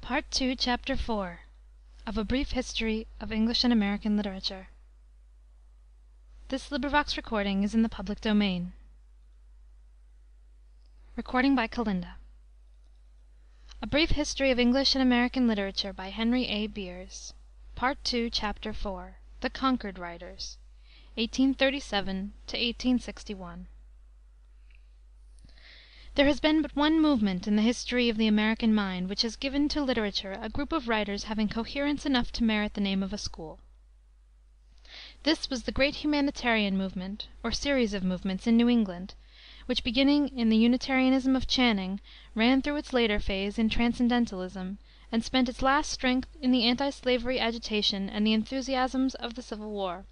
Part II, Chapter 4 of A Brief History of English and American Literature. This recording is in the public domain. Recording by Kalynda. A Brief History of English and American Literature by Henry A. Beers. Part II, Chapter 4 The Concord Writers, 1837 to 1861. There has been but one movement in the history of the American mind which has given to literature a group of writers having coherence enough to merit the name of a school. This was the great humanitarian movement, or series of movements, in New England, which, beginning in the Unitarianism of Channing, ran through its later phase in Transcendentalism, and spent its last strength in the anti-slavery agitation and the enthusiasms of the Civil War.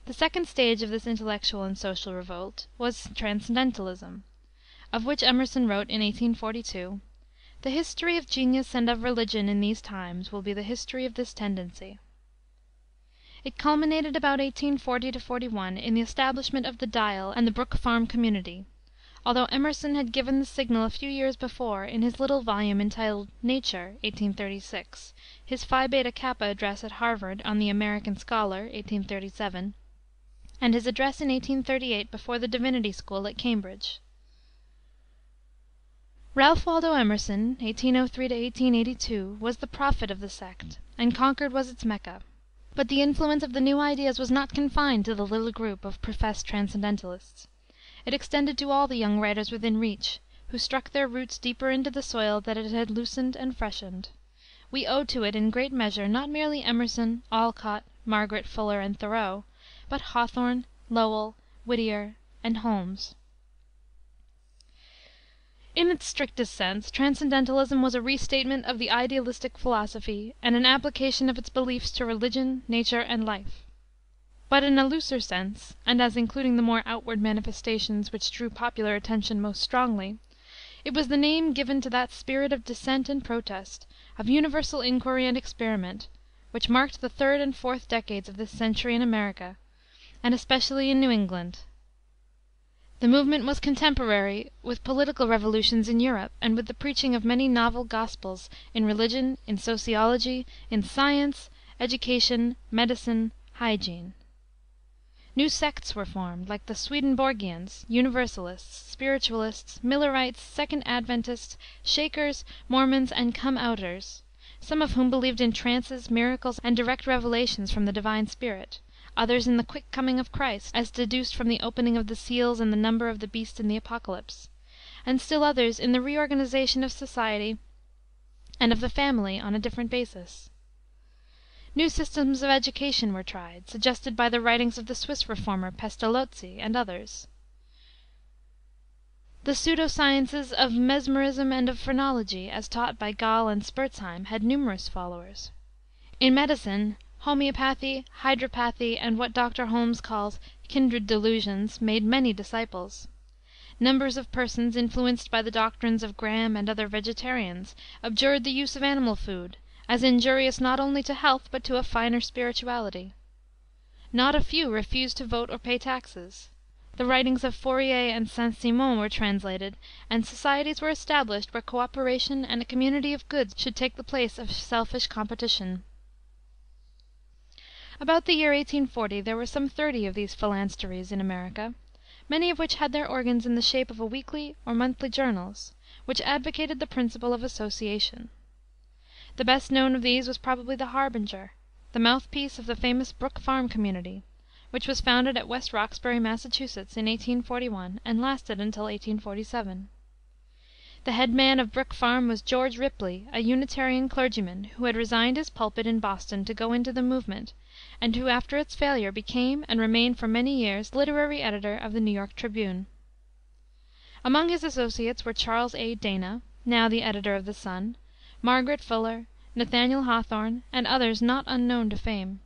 The second stage of this intellectual and social revolt was Transcendentalism, of which Emerson wrote in 1842, "The history of genius and of religion in these times will be the history of this tendency." It culminated about 1840 41 in the establishment of the Dial and the Brook Farm Community, although Emerson had given the signal a few years before in his little volume entitled Nature, 1836, his Phi Beta Kappa address at Harvard on the American Scholar, 1837, and his address in 1838 before the Divinity School at Cambridge. Ralph Waldo Emerson (1803 1882) was the prophet of the sect, and Concord was its Mecca. But the influence of the new ideas was not confined to the little group of professed Transcendentalists. It extended to all the young writers within reach, who struck their roots deeper into the soil that it had loosened and freshened. We owe to it in great measure not merely Emerson, Alcott, Margaret, Fuller, and Thoreau, but Hawthorne, Lowell, Whittier, and Holmes. In its strictest sense, Transcendentalism was a restatement of the idealistic philosophy and an application of its beliefs to religion, nature, and life. But in a looser sense, and as including the more outward manifestations which drew popular attention most strongly, it was the name given to that spirit of dissent and protest, of universal inquiry and experiment, which marked the third and fourth decades of this century in America, and especially in New England. The movement was contemporary with political revolutions in Europe, and with the preaching of many novel gospels in religion, in sociology, in science, education, medicine, hygiene. New sects were formed, like the Swedenborgians, Universalists, Spiritualists, Millerites, Second Adventists, Shakers, Mormons, and Come-outers, some of whom believed in trances, miracles, and direct revelations from the divine Spirit, others in the quick coming of Christ, as deduced from the opening of the seals and the number of the beast in the Apocalypse, and still others in the reorganization of society and of the family on a different basis. New systems of education were tried, suggested by the writings of the Swiss reformer, Pestalozzi, and others. The pseudo-sciences of mesmerism and of phrenology, as taught by Gall and Spurzheim, had numerous followers. In medicine, homeopathy, hydropathy, and what Dr. Holmes calls kindred delusions, made many disciples. Numbers of persons, influenced by the doctrines of Graham and other vegetarians, abjured the use of animal food, as injurious not only to health but to a finer spirituality. Not a few refused to vote or pay taxes. The writings of Fourier and Saint-Simon were translated, and societies were established where cooperation and a community of goods should take the place of selfish competition. About the year 1840 there were some 30 of these phalansteries in America, many of which had their organs in the shape of weekly or monthly journals, which advocated the principle of association. The best known of these was probably the Harbinger, the mouthpiece of the famous Brook Farm Community, which was founded at West Roxbury, Massachusetts, in 1841, and lasted until 1847. The head man of Brook Farm was George Ripley, a Unitarian clergyman, who had resigned his pulpit in Boston to go into the movement, and who after its failure became and remained for many years literary editor of the New York Tribune. Among his associates were Charles A. Dana, now the editor of the Sun, Margaret Fuller, Nathaniel Hawthorne, and others not unknown to fame.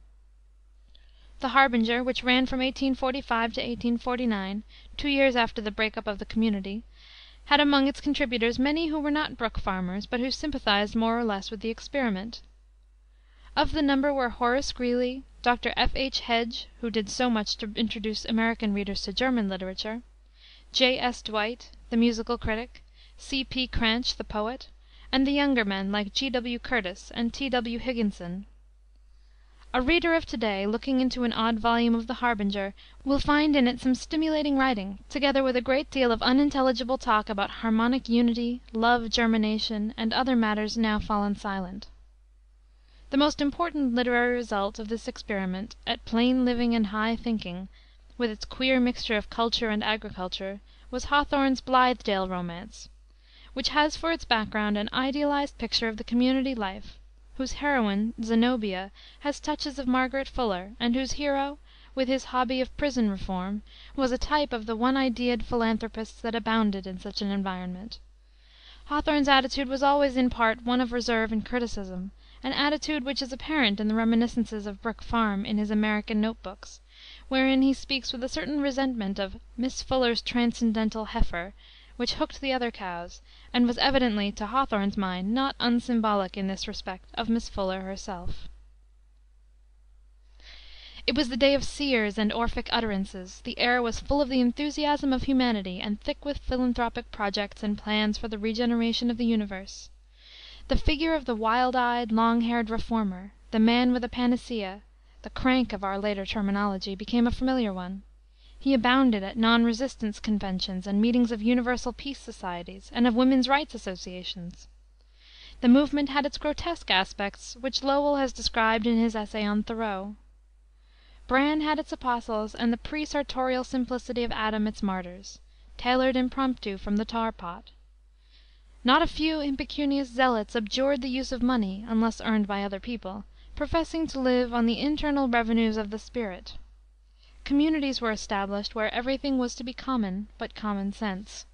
The Harbinger, which ran from 1845 to 1849, 2 years after the break-up of the community, had among its contributors many who were not Brook farmers, but who sympathized more or less with the experiment. Of the number were Horace Greeley, Dr. F. H. Hedge, who did so much to introduce American readers to German literature, J. S. Dwight, the musical critic, C. P. Cranch, the poet, and the younger men like G. W. Curtis and T. W. Higginson. A reader of to day, looking into an odd volume of the Harbinger, will find in it some stimulating writing, together with a great deal of unintelligible talk about harmonic unity, love germination, and other matters now fallen silent. The most important literary result of this experiment at plain living and high thinking, with its queer mixture of culture and agriculture, was Hawthorne's Blithedale romance, which has for its background an idealized picture of the community life, whose heroine, Zenobia, has touches of Margaret Fuller, and whose hero, with his hobby of prison reform, was a type of the one-ideaed philanthropists that abounded in such an environment. Hawthorne's attitude was always in part one of reserve and criticism, an attitude which is apparent in the reminiscences of Brook Farm in his American Note Books, wherein he speaks with a certain resentment of "Miss Fuller's transcendental heifer," which hooked the other cows, and was evidently, to Hawthorne's mind, not unsymbolic in this respect of Miss Fuller herself. It was the day of seers and Orphic utterances. The air was full of the enthusiasm of humanity, and thick with philanthropic projects and plans for the regeneration of the universe. The figure of the wild-eyed, long-haired reformer, the man with a panacea, the crank of our later terminology, became a familiar one. He abounded at non-resistance conventions and meetings of universal peace societies and of women's rights associations. The movement had its grotesque aspects, which Lowell has described in his essay on Thoreau. Bran had its apostles, and the pre-sartorial simplicity of Adam its martyrs, tailored impromptu from the tar-pot. Not a few impecunious zealots abjured the use of money, unless earned by other people, professing to live on the internal revenues of the spirit. Communities were established where everything was to be common but common sense.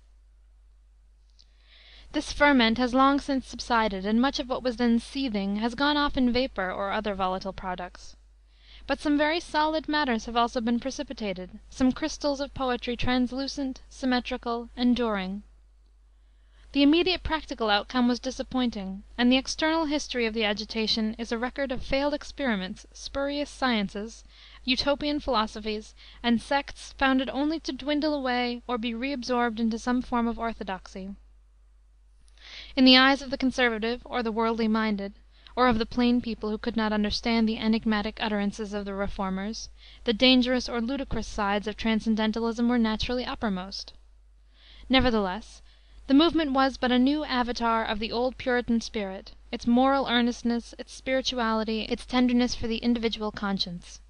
This ferment has long since subsided, and much of what was then seething has gone off in vapor or other volatile products. But some very solid matters have also been precipitated, some crystals of poetry translucent, symmetrical, enduring. The immediate practical outcome was disappointing, and the external history of the agitation is a record of failed experiments, spurious sciences, utopian philosophies, and sects founded only to dwindle away or be reabsorbed into some form of orthodoxy. In the eyes of the conservative or the worldly minded, or of the plain people who could not understand the enigmatic utterances of the reformers, the dangerous or ludicrous sides of transcendentalism were naturally uppermost. Nevertheless, the movement was but a new avatar of the old Puritan spirit, its moral earnestness, its spirituality, its tenderness for the individual conscience.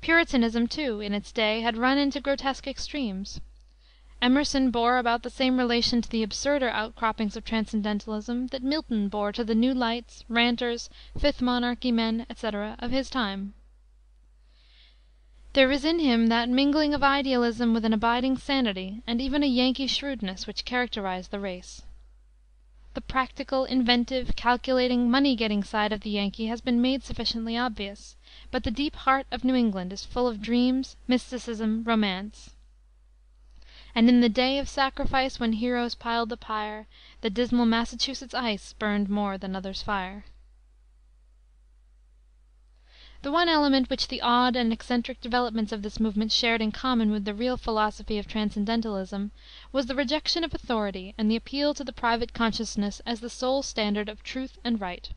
Puritanism, too, in its day, had run into grotesque extremes. Emerson bore about the same relation to the absurder outcroppings of transcendentalism that Milton bore to the new lights, ranters, Fifth Monarchy men, etc., of his time. There is in him that mingling of idealism with an abiding sanity, and even a Yankee shrewdness, which characterized the race. The practical, inventive, calculating, money-getting side of the Yankee has been made sufficiently obvious, but the deep heart of New England is full of dreams, mysticism, romance. And in the day of sacrifice, when heroes piled the pyre, the dismal Massachusetts ice burned more than others' fire. The one element which the odd and eccentric developments of this movement shared in common with the real philosophy of transcendentalism was the rejection of authority and the appeal to the private consciousness as the sole standard of truth and right.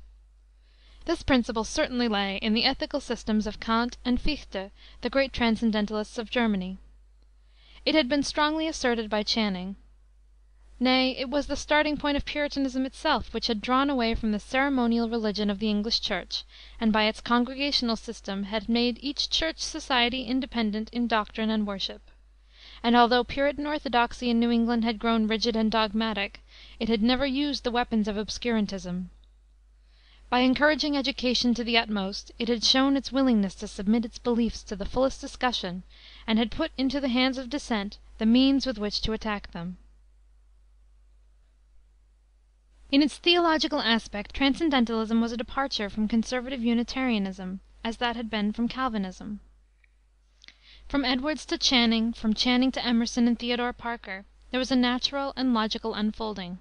This principle certainly lay in the ethical systems of Kant and Fichte, the great transcendentalists of Germany. It had been strongly asserted by Channing. Nay, it was the starting point of Puritanism itself, which had drawn away from the ceremonial religion of the English Church, and by its congregational system had made each church society independent in doctrine and worship. And although Puritan orthodoxy in New England had grown rigid and dogmatic, it had never used the weapons of obscurantism. By encouraging education to the utmost, it had shown its willingness to submit its beliefs to the fullest discussion, and had put into the hands of dissent the means with which to attack them. In its theological aspect, transcendentalism was a departure from conservative Unitarianism, as that had been from Calvinism. From Edwards to Channing, from Channing to Emerson and Theodore Parker, there was a natural and logical unfolding.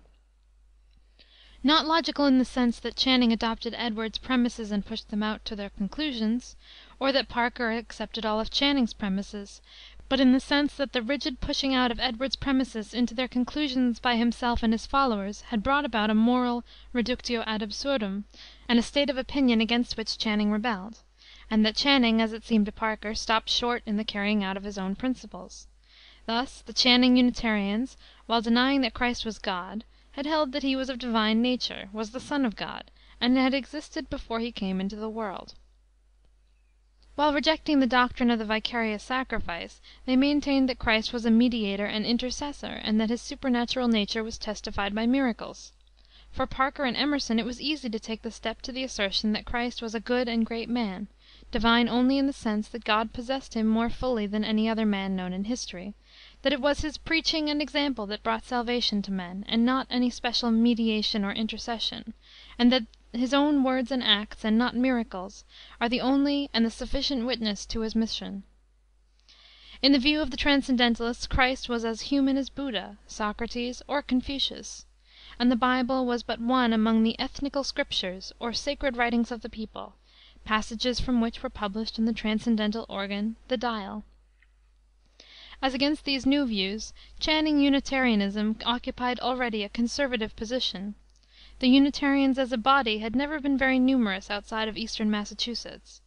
Not logical in the sense that Channing adopted Edwards' premises and pushed them out to their conclusions, or that Parker accepted all of Channing's premises, but in the sense that the rigid pushing out of Edwards's premises into their conclusions by himself and his followers had brought about a moral reductio ad absurdum, and a state of opinion against which Channing rebelled, and that Channing, as it seemed to Parker, stopped short in the carrying out of his own principles. Thus the Channing Unitarians, while denying that Christ was God, had held that he was of divine nature, was the Son of God, and had existed before he came into the world. While rejecting the doctrine of the vicarious sacrifice, they maintained that Christ was a mediator and intercessor, and that his supernatural nature was testified by miracles. For Parker and Emerson it was easy to take the step to the assertion that Christ was a good and great man, divine only in the sense that God possessed him more fully than any other man known in history, that it was his preaching and example that brought salvation to men, and not any special mediation or intercession, and that his own words and acts, and not miracles, are the only and the sufficient witness to his mission. In the view of the Transcendentalists, Christ was as human as Buddha, Socrates, or Confucius, and the Bible was but one among the ethnical scriptures, or sacred writings of the people, passages from which were published in the transcendental organ, the Dial. As against these new views, Channing Unitarianism occupied already a conservative position. The Unitarians as a body had never been very numerous outside of eastern Massachusetts.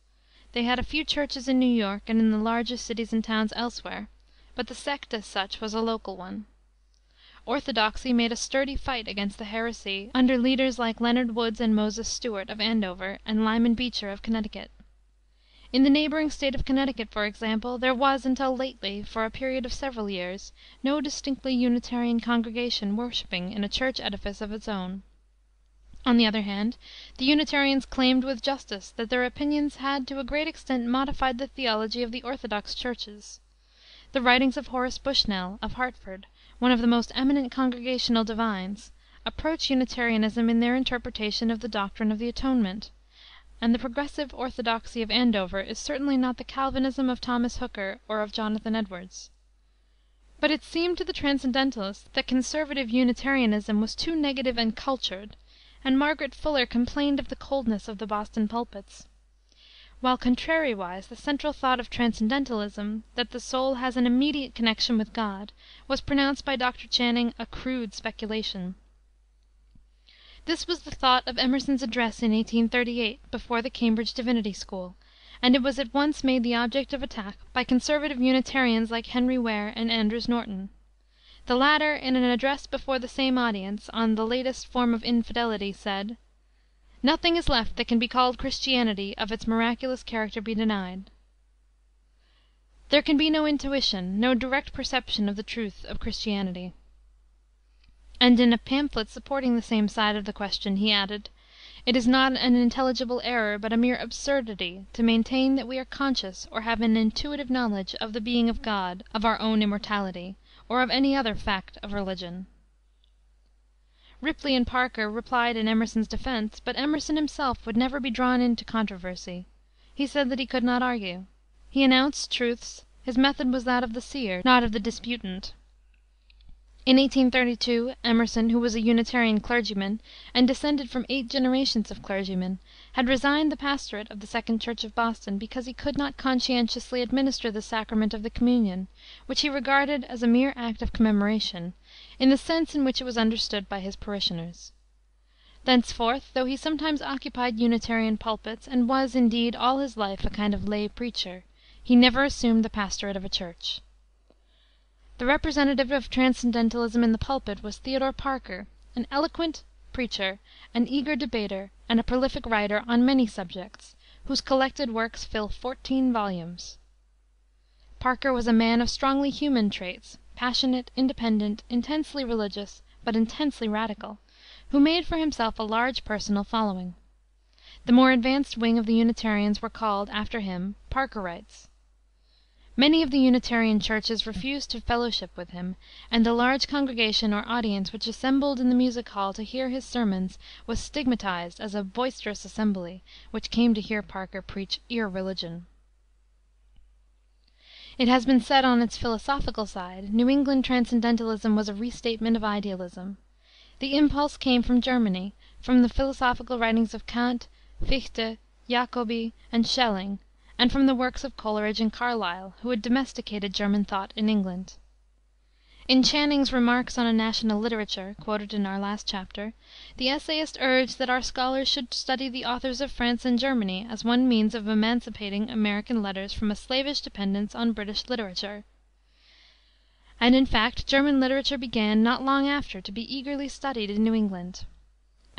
They had a few churches in New York and in the largest cities and towns elsewhere, but the sect as such was a local one. Orthodoxy made a sturdy fight against the heresy under leaders like Leonard Woods and Moses Stuart of Andover and Lyman Beecher of Connecticut. In the neighboring state of Connecticut, for example, there was until lately, for a period of several years, no distinctly Unitarian congregation worshiping in a church edifice of its own. On the other hand, the Unitarians claimed with justice that their opinions had to a great extent modified the theology of the orthodox churches. The writings of Horace Bushnell, of Hartford, one of the most eminent Congregational divines, approach Unitarianism in their interpretation of the doctrine of the atonement, and the progressive orthodoxy of Andover is certainly not the Calvinism of Thomas Hooker or of Jonathan Edwards. But it seemed to the Transcendentalists that conservative Unitarianism was too negative and cultured, and Margaret Fuller complained of the coldness of the Boston pulpits. While contrariwise the central thought of Transcendentalism, that the soul has an immediate connection with God, was pronounced by Dr. Channing a crude speculation. This was the thought of Emerson's address in 1838 before the Cambridge Divinity School, and it was at once made the object of attack by conservative Unitarians like Henry Ware and Andrews Norton. The latter, in an address before the same audience, on the latest form of infidelity, said: "Nothing is left that can be called Christianity, of its miraculous character be denied. There can be no intuition, no direct perception of the truth of Christianity." And in a pamphlet supporting the same side of the question, he added: "It is not an intelligible error, but a mere absurdity, to maintain that we are conscious or have an intuitive knowledge of the being of God, of our own immortality, or of any other fact of religion." Ripley and Parker replied in Emerson's defense, but Emerson himself would never be drawn into controversy. He said that he could not argue. He announced truths; his method was that of the seer, not of the disputant. In 1832, Emerson, who was a Unitarian clergyman, and descended from 8 generations of clergymen, had resigned the pastorate of the Second Church of Boston because he could not conscientiously administer the sacrament of the communion, which he regarded as a mere act of commemoration, in the sense in which it was understood by his parishioners. Thenceforth, though he sometimes occupied Unitarian pulpits, and was, indeed, all his life a kind of lay preacher, he never assumed the pastorate of a church. The representative of Transcendentalism in the pulpit was Theodore Parker, an eloquent preacher, an eager debater, and a prolific writer on many subjects, whose collected works fill 14 volumes. Parker was a man of strongly human traits, passionate, independent, intensely religious, but intensely radical, who made for himself a large personal following. The more advanced wing of the Unitarians were called, after him, Parkerites. Many of the Unitarian churches refused to fellowship with him, and the large congregation or audience which assembled in the music hall to hear his sermons was stigmatized as a boisterous assembly, which came to hear Parker preach irreligion. It has been said on its philosophical side, New England Transcendentalism was a restatement of idealism. The impulse came from Germany, from the philosophical writings of Kant, Fichte, Jacobi, and Schelling, and from the works of Coleridge and Carlyle, who had domesticated German thought in England. In Channing's Remarks on a National Literature, quoted in our last chapter, the essayist urged that our scholars should study the authors of France and Germany as one means of emancipating American letters from a slavish dependence on British literature. And in fact German literature began not long after to be eagerly studied in New England.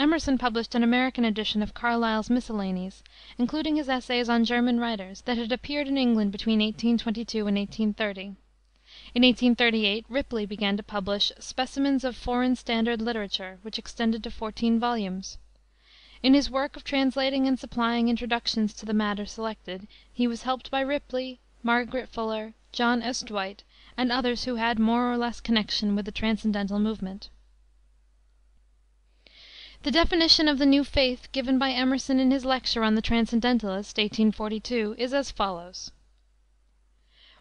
Emerson published an American edition of Carlyle's Miscellanies, including his essays on German writers, that had appeared in England between 1822 and 1830. In 1838 Ripley began to publish Specimens of Foreign Standard Literature, which extended to 14 volumes. In his work of translating and supplying introductions to the matter selected, he was helped by Ripley, Margaret Fuller, John S. Dwight, and others who had more or less connection with the Transcendental movement. The definition of the new faith given by Emerson in his lecture on the Transcendentalist, 1842, is as follows: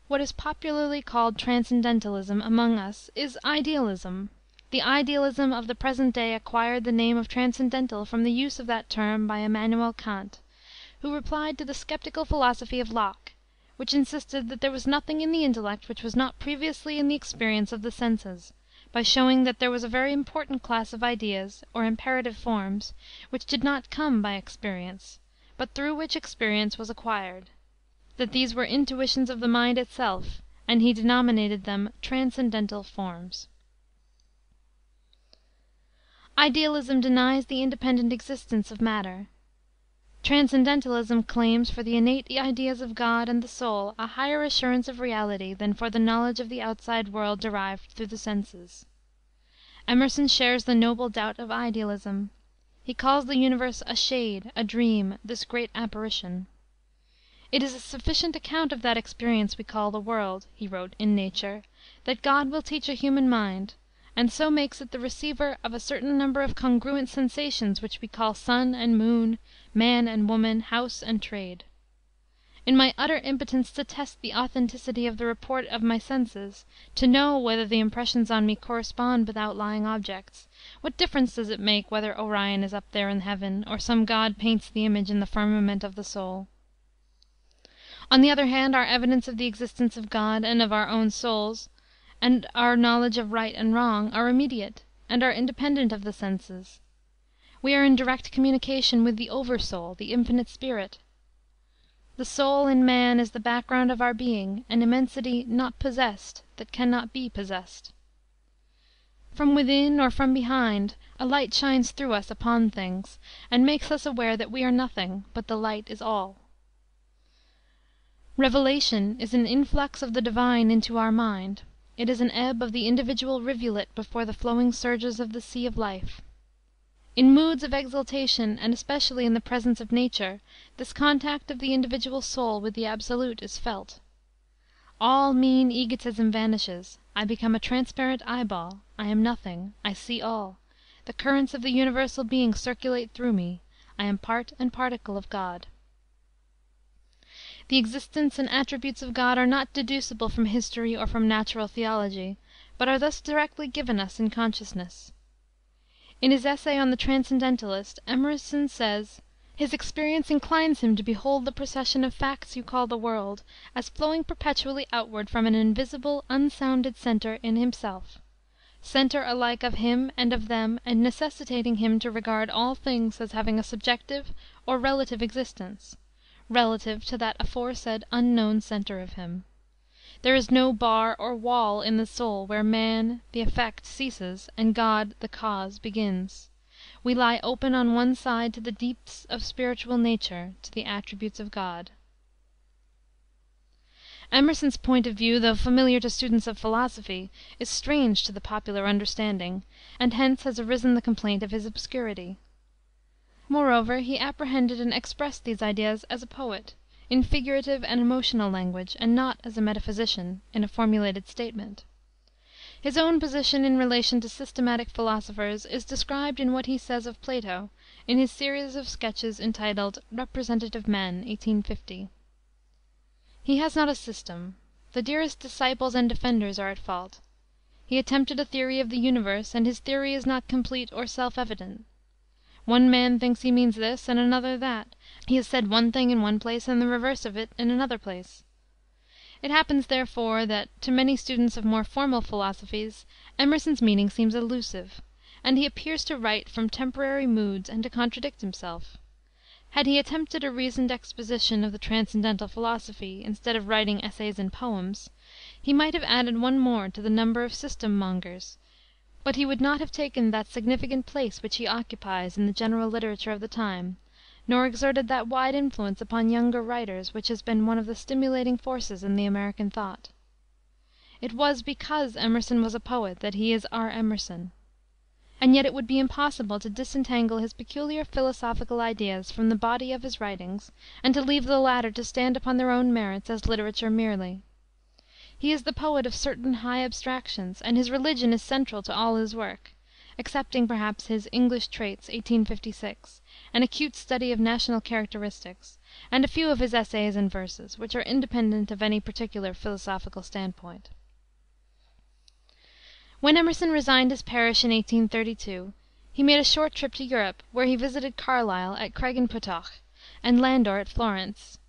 "What is popularly called Transcendentalism among us is idealism. The idealism of the present day acquired the name of Transcendental from the use of that term by Immanuel Kant, who replied to the skeptical philosophy of Locke, which insisted that there was nothing in the intellect which was not previously in the experience of the senses, by showing that there was a very important class of ideas, or imperative forms, which did not come by experience, but through which experience was acquired; that these were intuitions of the mind itself, and he denominated them transcendental forms." Idealism denies the independent existence of matter. Transcendentalism claims for the innate ideas of God and the soul a higher assurance of reality than for the knowledge of the outside world derived through the senses. Emerson shares the noble doubt of idealism. He calls the universe a shade, a dream, this great apparition. "It is a sufficient account of that experience we call the world," he wrote in Nature, "that God will teach a human mind, and so makes it the receiver of a certain number of congruent sensations which we call sun and moon, man and woman, house and trade. In my utter impotence to test the authenticity of the report of my senses, to know whether the impressions on me correspond with outlying objects, what difference does it make whether Orion is up there in heaven, or some god paints the image in the firmament of the soul? On the other hand, our evidence of the existence of God and of our own souls, and our knowledge of right and wrong, are immediate, and are independent of the senses. We are in direct communication with the Oversoul, the Infinite Spirit. The soul in man is the background of our being, an immensity not possessed, that can not be possessed. From within or from behind, a light shines through us upon things, and makes us aware that we are nothing, but the light is all. Revelation is an influx of the divine into our mind. It is an ebb of the individual rivulet before the flowing surges of the sea of life. In moods of exaltation, and especially in the presence of nature, this contact of the individual soul with the absolute is felt. All mean egotism vanishes. I become a transparent eyeball. I am nothing. I see all. The currents of the universal being circulate through me. I am part and particle of God. The existence and attributes of God are not deducible from history or from natural theology, but are thus directly given us in consciousness. In his essay on the Transcendentalist, Emerson says, "His experience inclines him to behold the procession of facts you call the world as flowing perpetually outward from an invisible, unsounded center in himself, center alike of him and of them, and necessitating him to regard all things as having a subjective or relative existence, relative to that aforesaid unknown center of him. There is no bar or wall in the soul where man, the effect, ceases, and God, the cause, begins. We lie open on one side to the deeps of spiritual nature, to the attributes of God." Emerson's point of view, though familiar to students of philosophy, is strange to the popular understanding, and hence has arisen the complaint of his obscurity. Moreover, he apprehended and expressed these ideas as a poet, in figurative and emotional language, and not as a metaphysician, in a formulated statement. His own position in relation to systematic philosophers is described in what he says of Plato, in his series of sketches entitled Representative Men, 1850. "He has not a system. The dearest disciples and defenders are at fault. He attempted a theory of the universe, and his theory is not complete or self evident. One man thinks he means this, and another that. He has said one thing in one place and the reverse of it in another place. It happens, therefore, that, to many students of more formal philosophies, Emerson's meaning seems elusive, and he appears to write from temporary moods and to contradict himself. Had he attempted a reasoned exposition of the transcendental philosophy, instead of writing essays and poems, he might have added one more to the number of system mongers, but he would not have taken that significant place which he occupies in the general literature of the time, nor exerted that wide influence upon younger writers which has been one of the stimulating forces in the American thought. It was because Emerson was a poet that he is our Emerson. And yet it would be impossible to disentangle his peculiar philosophical ideas from the body of his writings, and to leave the latter to stand upon their own merits as literature merely. He is the poet of certain high abstractions, and his religion is central to all his work, excepting, perhaps, his English Traits, 1856, an acute study of national characteristics, and a few of his essays and verses, which are independent of any particular philosophical standpoint. When Emerson resigned his parish in 1832, he made a short trip to Europe, where he visited Carlyle at Craigenputtoch and Landor at Florence.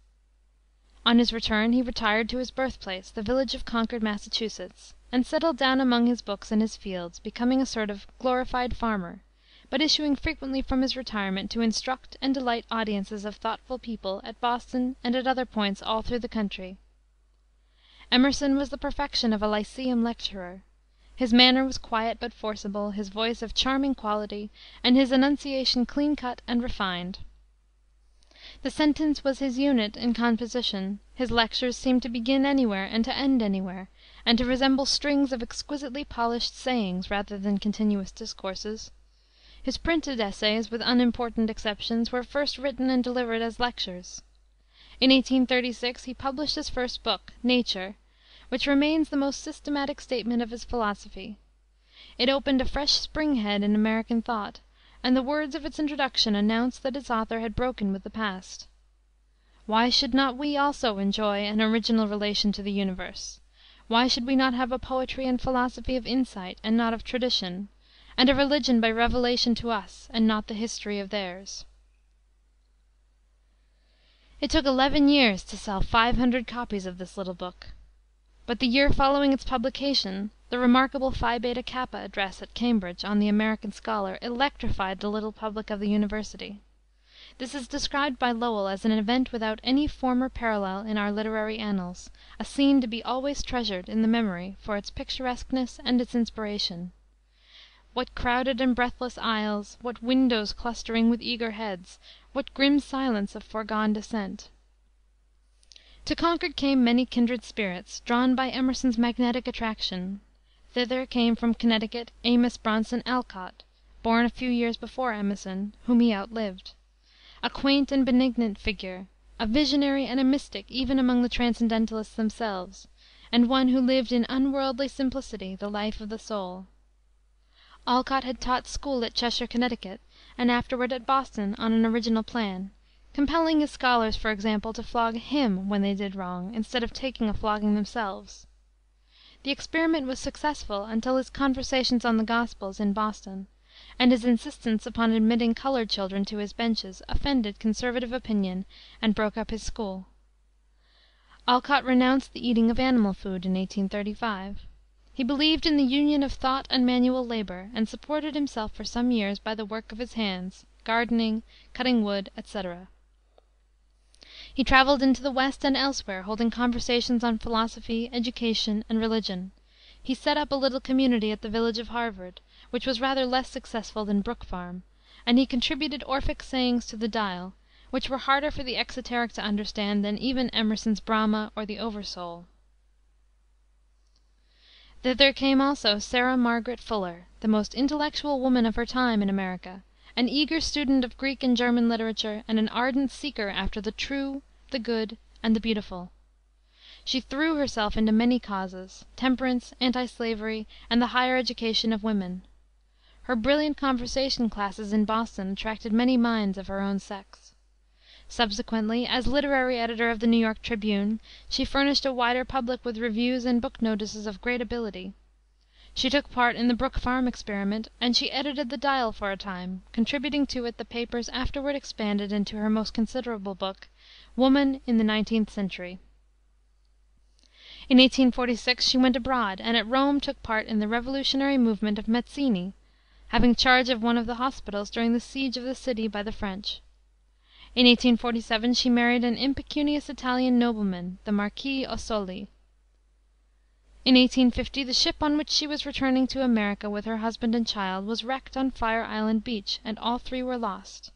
On his return he retired to his birthplace, the village of Concord, Massachusetts, and settled down among his books and his fields, becoming a sort of glorified farmer, but issuing frequently from his retirement to instruct and delight audiences of thoughtful people at Boston and at other points all through the country. Emerson was the perfection of a lyceum lecturer. His manner was quiet but forcible, his voice of charming quality, and his enunciation clean-cut and refined. The sentence was his unit in composition. His lectures seemed to begin anywhere and to end anywhere, and to resemble strings of exquisitely polished sayings rather than continuous discourses. His printed essays, with unimportant exceptions, were first written and delivered as lectures. In 1836 he published his first book, Nature, which remains the most systematic statement of his philosophy. It opened a fresh spring-head in American thought, and the words of its introduction announced that its author had broken with the past. Why should not we also enjoy an original relation to the universe? Why should we not have a poetry and philosophy of insight and not of tradition, and a religion by revelation to us and not the history of theirs? It took 11 years to sell 500 copies of this little book. But the year following its publication, the remarkable Phi Beta Kappa address at Cambridge on the American Scholar electrified the little public of the university. This is described by Lowell as an event without any former parallel in our literary annals, a scene to be always treasured in the memory for its picturesqueness and its inspiration. What crowded and breathless aisles, what windows clustering with eager heads, what grim silence of foregone descent! To Concord came many kindred spirits, drawn by Emerson's magnetic attraction. Thither came from Connecticut Amos Bronson Alcott, born a few years before Emerson, whom he outlived. A quaint and benignant figure, a visionary and a mystic even among the Transcendentalists themselves, and one who lived in unworldly simplicity the life of the soul. Alcott had taught school at Cheshire, Connecticut, and afterward at Boston on an original plan, compelling his scholars, for example, to flog him when they did wrong, instead of taking a flogging themselves. The experiment was successful until his Conversations on the Gospels, in Boston, and his insistence upon admitting colored children to his benches, offended conservative opinion and broke up his school. Alcott renounced the eating of animal food in 1835. He believed in the union of thought and manual labor, and supported himself for some years by the work of his hands, gardening, cutting wood, etc. He traveled into the West and elsewhere, holding conversations on philosophy, education, and religion. He set up a little community at the village of Hartford, which was rather less successful than Brook Farm, and he contributed Orphic sayings to the Dial, which were harder for the exoteric to understand than even Emerson's Brahma or the Oversoul. Thither came also Sarah Margaret Fuller, the most intellectual woman of her time in America, an eager student of Greek and German literature, and an ardent seeker after the true, the good, and the beautiful. She threw herself into many causes, temperance, anti-slavery, and the higher education of women. Her brilliant conversation classes in Boston attracted many minds of her own sex. Subsequently, as literary editor of the New York Tribune, she furnished a wider public with reviews and book notices of great ability. She took part in the Brook Farm Experiment, and she edited the Dial for a time, contributing to it the papers afterward expanded into her most considerable book, Woman in the Nineteenth Century. In 1846 she went abroad, and at Rome took part in the revolutionary movement of Mazzini, having charge of one of the hospitals during the siege of the city by the French. In 1847 she married an impecunious Italian nobleman, the Marquis Ossoli. In 1850 the ship on which she was returning to America with her husband and child was wrecked on Fire Island beach, and all three were lost.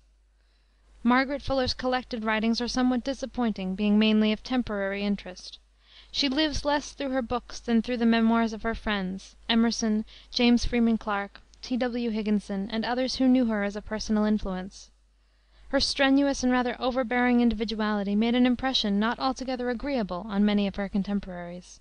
Margaret Fuller's collected writings are somewhat disappointing, being mainly of temporary interest. She lives less through her books than through the memoirs of her friends, Emerson, James Freeman Clarke, T.W. Higginson, and others who knew her as a personal influence. Her strenuous and rather overbearing individuality made an impression not altogether agreeable on many of her contemporaries.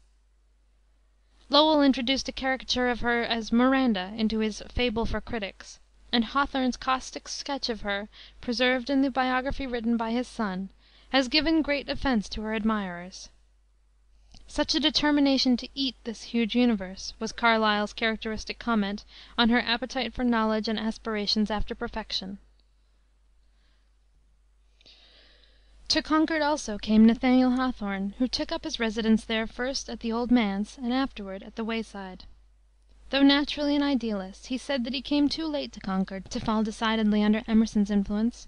Lowell introduced a caricature of her as Miranda into his Fable for Critics, and Hawthorne's caustic sketch of her, preserved in the biography written by his son, has given great offense to her admirers. Such a determination to eat this huge universe, was Carlyle's characteristic comment on her appetite for knowledge and aspirations after perfection. To Concord also came Nathaniel Hawthorne, who took up his residence there first at the Old Manse and afterward at the Wayside. Though naturally an idealist, he said that he came too late to Concord to fall decidedly under Emerson's influence.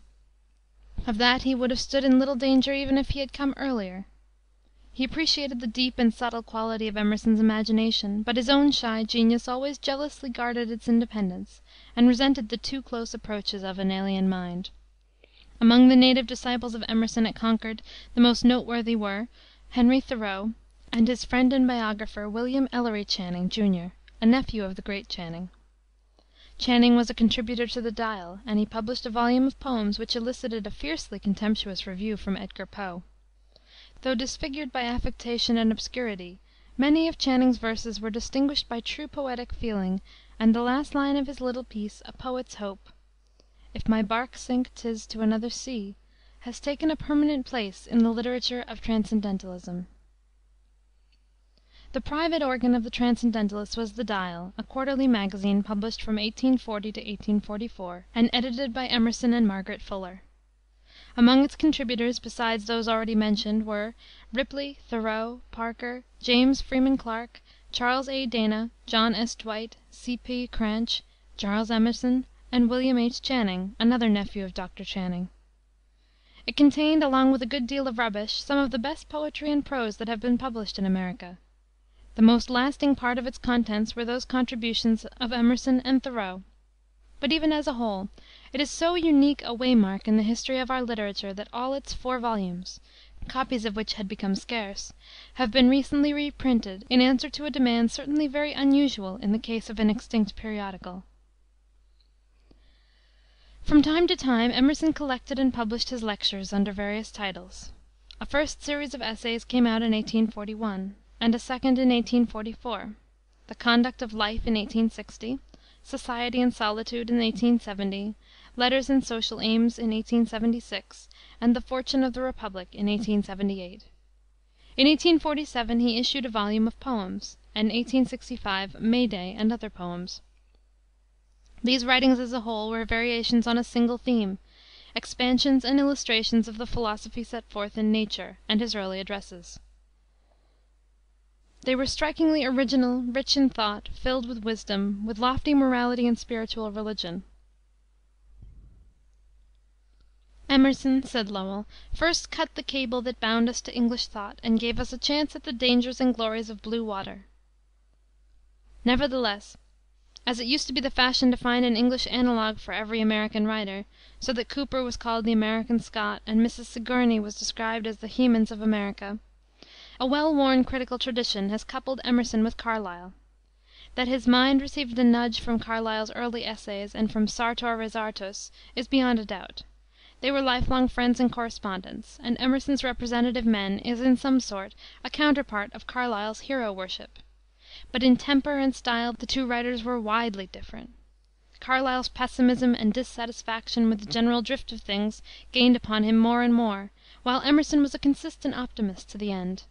Of that he would have stood in little danger even if he had come earlier. He appreciated the deep and subtle quality of Emerson's imagination, but his own shy genius always jealously guarded its independence, and resented the too close approaches of an alien mind. Among the native disciples of Emerson at Concord the most noteworthy were Henry Thoreau and his friend and biographer, William Ellery Channing, Jr., a nephew of the great Channing. Channing was a contributor to the Dial, and he published a volume of poems which elicited a fiercely contemptuous review from Edgar Poe. Though disfigured by affectation and obscurity, many of Channing's verses were distinguished by true poetic feeling, and the last line of his little piece, A Poet's Hope, "If my bark sink, 'tis to another sea," has taken a permanent place in the literature of Transcendentalism. The private organ of the Transcendentalists was the Dial, a quarterly magazine published from 1840 to 1844, and edited by Emerson and Margaret Fuller. Among its contributors, besides those already mentioned, were Ripley, Thoreau, Parker, James Freeman Clarke, Charles A. Dana, John S. Dwight, C. P. Cranch, Charles Emerson, and William H. Channing, another nephew of Dr. Channing. It contained, along with a good deal of rubbish, some of the best poetry and prose that have been published in America. The most lasting part of its contents were those contributions of Emerson and Thoreau. But even as a whole, it is so unique a waymark in the history of our literature that all its 4 volumes, copies of which had become scarce, have been recently reprinted in answer to a demand certainly very unusual in the case of an extinct periodical. From time to time Emerson collected and published his lectures under various titles. A first series of essays came out in 1841, and a second in 1844, The Conduct of Life in 1860, Society and Solitude in 1870, Letters and Social Aims in 1876, and The Fortune of the Republic in 1878. In 1847 he issued a volume of poems, and in 1865 May Day and Other Poems. These writings as a whole were variations on a single theme, expansions and illustrations of the philosophy set forth in Nature and his early addresses. They were strikingly original, rich in thought, filled with wisdom, with lofty morality and spiritual religion. Emerson, said Lowell, first cut the cable that bound us to English thought, and gave us a chance at the dangers and glories of blue water. Nevertheless, as it used to be the fashion to find an English analogue for every American writer, so that Cooper was called the American Scott, and Mrs. Sigourney was described as the Hemans of America, a well-worn critical tradition has coupled Emerson with Carlyle. That his mind received a nudge from Carlyle's early essays and from Sartor Resartus is beyond a doubt. They were lifelong friends and correspondents, and Emerson's Representative Men is in some sort a counterpart of Carlyle's Hero Worship. But in temper and style the two writers were widely different. Carlyle's pessimism and dissatisfaction with the general drift of things gained upon him more and more, while Emerson was a consistent optimist to the end.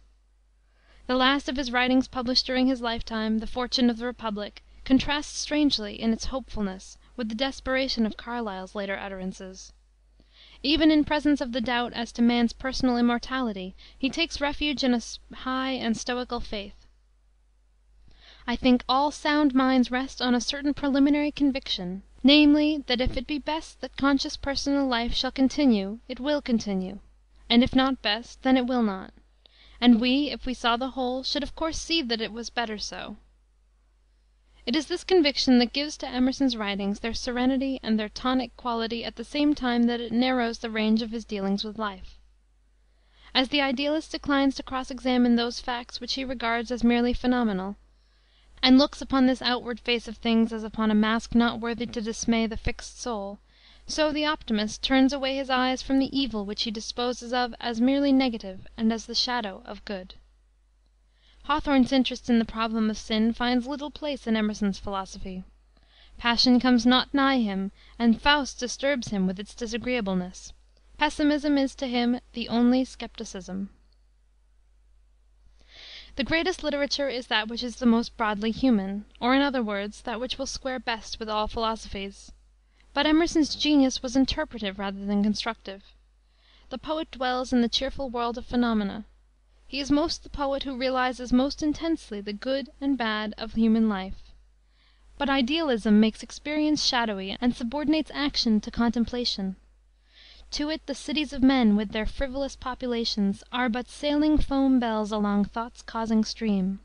The last of his writings published during his lifetime, The Fortune of the Republic, contrasts strangely in its hopefulness with the desperation of Carlyle's later utterances. Even in presence of the doubt as to man's personal immortality, he takes refuge in a high and stoical faith. "I think all sound minds rest on a certain preliminary conviction, namely, that if it be best that conscious personal life shall continue, it will continue; and if not best, then it will not; and we, if we saw the whole, should of course see that it was better so." It is this conviction that gives to Emerson's writings their serenity and their tonic quality at the same time that it narrows the range of his dealings with life. As the idealist declines to cross examine those facts which he regards as merely phenomenal, and looks upon this outward face of things as upon a mask not worthy to dismay the fixed soul, so the optimist turns away his eyes from the evil which he disposes of as merely negative and as the shadow of good. Hawthorne's interest in the problem of sin finds little place in Emerson's philosophy. Passion comes not nigh him, and Faust disturbs him with its disagreeableness. Pessimism is to him the only skepticism. The greatest literature is that which is the most broadly human, or, in other words, that which will square best with all philosophies. But Emerson's genius was interpretive rather than constructive. The poet dwells in the cheerful world of phenomena. He is most the poet who realizes most intensely the good and bad of human life. But idealism makes experience shadowy and subordinates action to contemplation. To it the cities of men, with their frivolous populations, are but sailing foam bells along thought's causing stream.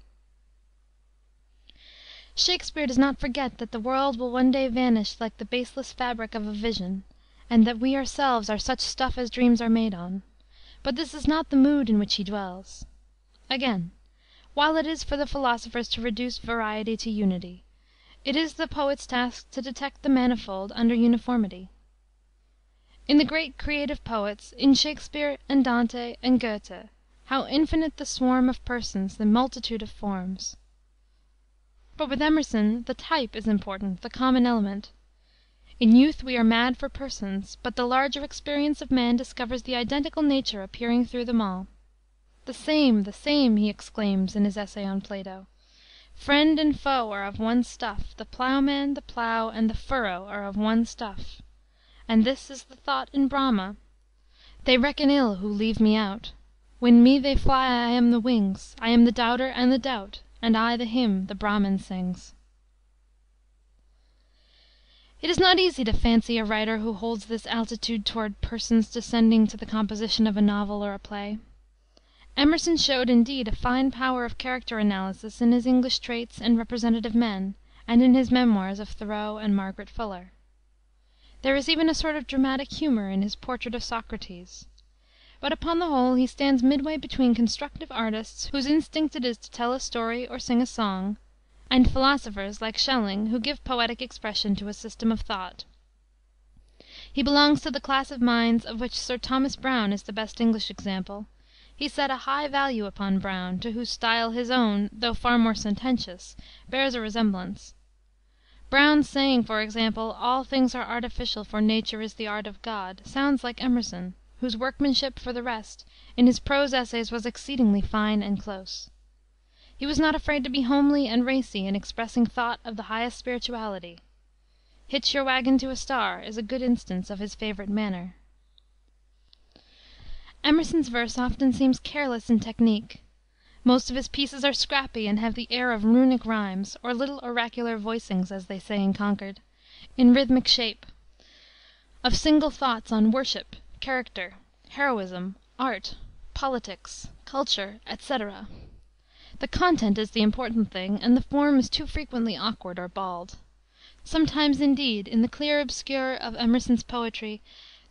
Shakspere does not forget that the world will one day vanish like the baseless fabric of a vision, and that we ourselves are such stuff as dreams are made on. But this is not the mood in which he dwells. Again, while it is for the philosophers to reduce variety to unity, it is the poet's task to detect the manifold under uniformity. In the great creative poets, in Shakspere and Dante and Goethe, how infinite the swarm of persons, the multitude of forms! But with Emerson the type is important, the common element. In youth we are mad for persons, but the larger experience of man discovers the identical nature appearing through them all. The same, he exclaims in his essay on Plato. Friend and foe are of one stuff, the plowman, the plow, and the furrow are of one stuff. And this is the thought in Brahma. They reckon ill who leave me out. When me they fly I am the wings, I am the doubter and the doubt, and I the hymn the Brahmin sings. It is not easy to fancy a writer who holds this altitude toward persons descending to the composition of a novel or a play. Emerson showed, indeed, a fine power of character analysis in his English Traits and Representative Men, and in his memoirs of Thoreau and Margaret Fuller. There is even a sort of dramatic humor in his Portrait of Socrates. But upon the whole he stands midway between constructive artists, whose instinct it is to tell a story or sing a song, and philosophers, like Schelling, who give poetic expression to a system of thought. He belongs to the class of minds of which Sir Thomas Browne is the best English example. He set a high value upon Browne, to whose style his own, though far more sententious, bears a resemblance. Browne's saying, for example, "All things are artificial, for nature is the art of God," sounds like Emerson, whose workmanship, for the rest, in his prose essays was exceedingly fine and close. He was not afraid to be homely and racy in expressing thought of the highest spirituality. "Hitch your wagon to a star" is a good instance of his favorite manner. Emerson's verse often seems careless in technique. Most of his pieces are scrappy and have the air of runic rhymes, or little oracular voicings, as they say in Concord, in rhythmic shape, of single thoughts on worship, character, heroism, art, politics, culture, etc. The content is the important thing, and the form is too frequently awkward or bald. Sometimes, indeed, in the clear obscure of Emerson's poetry,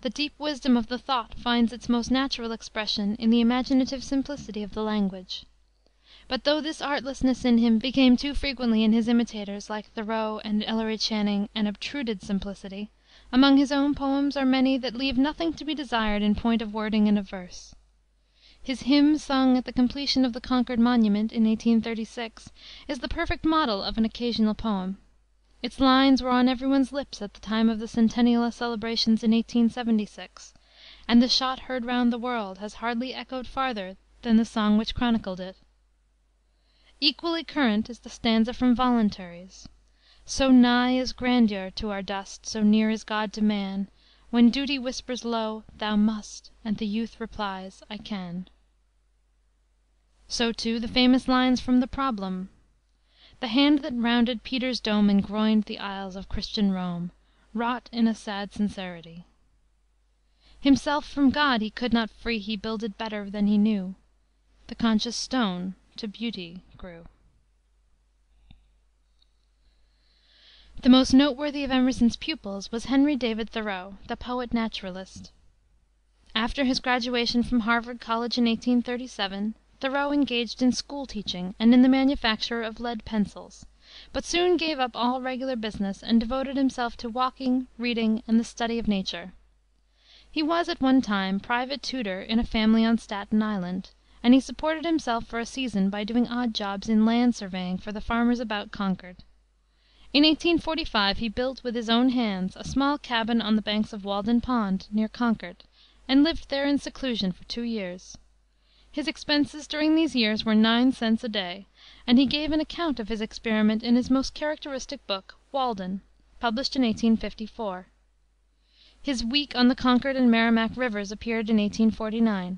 the deep wisdom of the thought finds its most natural expression in the imaginative simplicity of the language. But though this artlessness in him became too frequently in his imitators, like Thoreau and Ellery Channing, an obtruded simplicity, among his own poems are many that leave nothing to be desired in point of wording and of verse. His hymn sung at the completion of the Concord monument, in 1836, is the perfect model of an occasional poem. Its lines were on every one's lips at the time of the Centennial celebrations in 1876, and the shot heard round the world has hardly echoed farther than the song which chronicled it. Equally current is the stanza from Voluntaries. So nigh is grandeur to our dust, so near is God to man, When duty whispers low, "Thou must," and the youth replies, "I can." So, too, the famous lines from the Problem: "The hand that rounded Peter's dome And groined the aisles of Christian Rome, Wrought in a sad sincerity." Himself from God he could not free, He builded better than he knew, The conscious stone to beauty grew. The most noteworthy of Emerson's pupils was Henry David Thoreau, the poet naturalist. After his graduation from Harvard College in 1837, Thoreau engaged in school teaching and in the manufacture of lead pencils, but soon gave up all regular business and devoted himself to walking, reading, and the study of nature. He was at one time private tutor in a family on Staten Island, and he supported himself for a season by doing odd jobs in land surveying for the farmers about Concord. In 1845 he built with his own hands a small cabin on the banks of Walden Pond, near Concord, and lived there in seclusion for 2 years. His expenses during these years were 9 cents a day, and he gave an account of his experiment in his most characteristic book, Walden, published in 1854. His Week on the Concord and Merrimack Rivers appeared in 1849.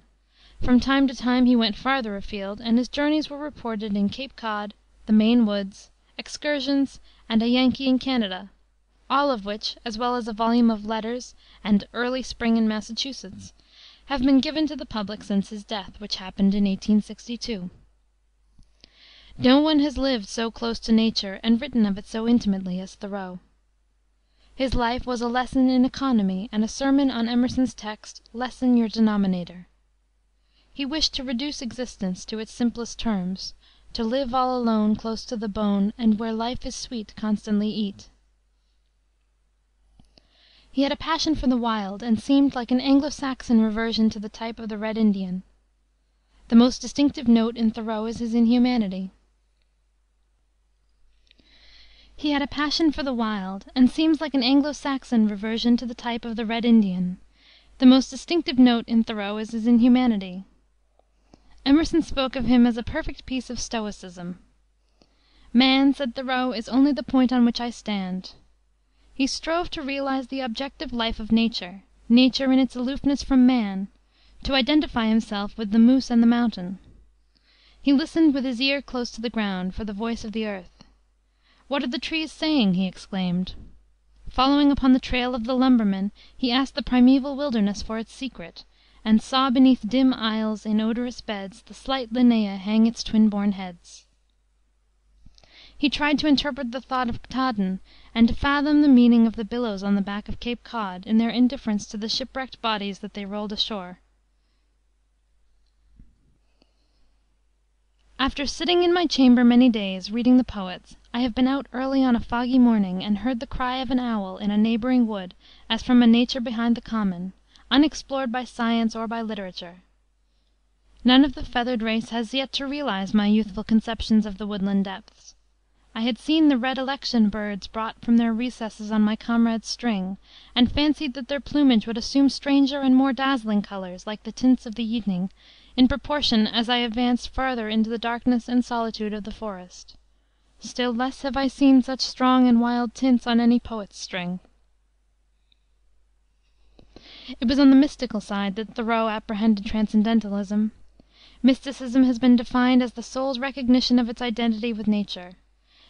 From time to time he went farther afield, and his journeys were reported in Cape Cod, the Maine woods, Excursions, and A Yankee in Canada, all of which, as well as a volume of letters and Early Spring in Massachusetts, have been given to the public since his death, which happened in 1862. No one has lived so close to nature and written of it so intimately as Thoreau. His life was a lesson in economy and a sermon on Emerson's text, "Lessen your denominator." He wished to reduce existence to its simplest terms, to live all alone, close to the bone, and where life is sweet, constantly eat. He had a passion for the wild, and seemed like an Anglo Saxon reversion to the type of the Red Indian. The most distinctive note in Thoreau is his inhumanity. He had a passion for the wild, and seems like an Anglo Saxon reversion to the type of the Red Indian. The most distinctive note in Thoreau is his inhumanity. Emerson spoke of him as a perfect piece of stoicism. "Man," said Thoreau, "is only the point on which I stand." He strove to realize the objective life of nature, nature in its aloofness from man, to identify himself with the moose and the mountain. He listened with his ear close to the ground, for the voice of the earth. "What are the trees saying?" he exclaimed. Following upon the trail of the lumberman, he asked the primeval wilderness for its secret, and saw beneath dim aisles, in odorous beds, the slight Linnea hang its twin-born heads. He tried to interpret the thought of Ktaadn, and to fathom the meaning of the billows on the back of Cape Cod, in their indifference to the shipwrecked bodies that they rolled ashore. "After sitting in my chamber many days, reading the poets, I have been out early on a foggy morning, and heard the cry of an owl in a neighboring wood, as from a nature behind the common, unexplored by science or by literature. None of the feathered race has yet to realize my youthful conceptions of the woodland depths. I had seen the red election birds brought from their recesses on my comrade's string, and fancied that their plumage would assume stranger and more dazzling colors, like the tints of the evening, in proportion as I advanced farther into the darkness and solitude of the forest. Still less have I seen such strong and wild tints on any poet's string." It was on the mystical side that Thoreau apprehended Transcendentalism. Mysticism has been defined as the soul's recognition of its identity with nature.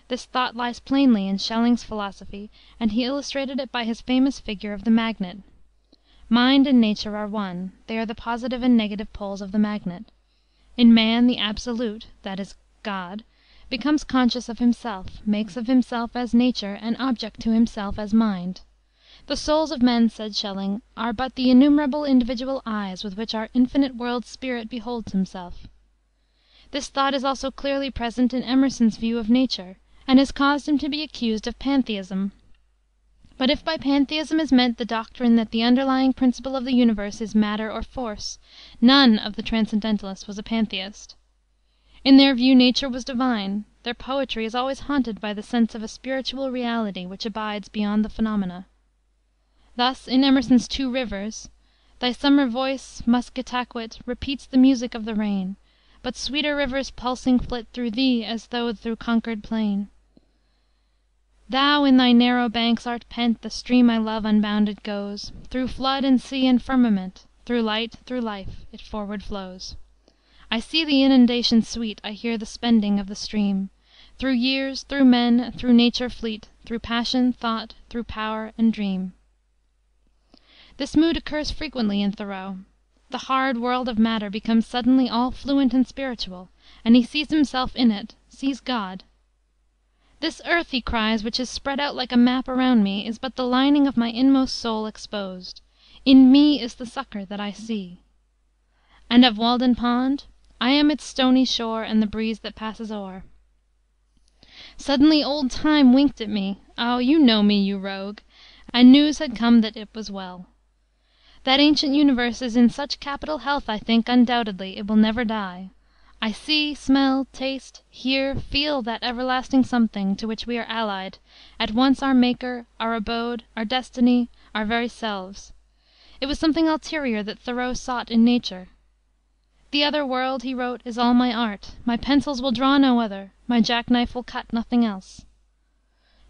This thought lies plainly in Schelling's philosophy, and he illustrated it by his famous figure of the magnet. Mind and nature are one; they are the positive and negative poles of the magnet. In man the absolute, that is, God, becomes conscious of himself, makes of himself as nature an object to himself as mind. The souls of men, said Schelling, are but the innumerable individual eyes with which our infinite world spirit beholds himself. This thought is also clearly present in Emerson's view of nature, and has caused him to be accused of pantheism. But if by pantheism is meant the doctrine that the underlying principle of the universe is matter or force, none of the Transcendentalists was a pantheist. In their view nature was divine; their poetry is always haunted by the sense of a spiritual reality which abides beyond the phenomena. Thus, in Emerson's Two Rivers, "Thy summer voice, Musketaquit, repeats the music of the rain, But sweeter rivers pulsing flit through thee as though through conquered plain. Thou in thy narrow banks art pent, the stream I love unbounded goes, Through flood and sea and firmament, through light, through life, it forward flows. I see the inundation sweet, I hear the spending of the stream, Through years, through men, through nature fleet, Through passion, thought, through power and dream. This mood occurs frequently in Thoreau. The hard world of matter becomes suddenly all fluent and spiritual, and he sees himself in it, sees God. This earth, he cries, which is spread out like a map around me, is but the lining of my inmost soul exposed. In me is the succor that I see. And of Walden Pond, I am its stony shore, and the breeze that passes o'er. Suddenly old Time winked at me. Oh, you know me, you rogue! And news had come that it was well. That ancient universe is in such capital health, I think, undoubtedly, it will never die. I see, smell, taste, hear, feel that everlasting something to which we are allied, at once our maker, our abode, our destiny, our very selves. It was something ulterior that Thoreau sought in nature. The other world, he wrote, is all my art. My pencils will draw no other, my jackknife will cut nothing else.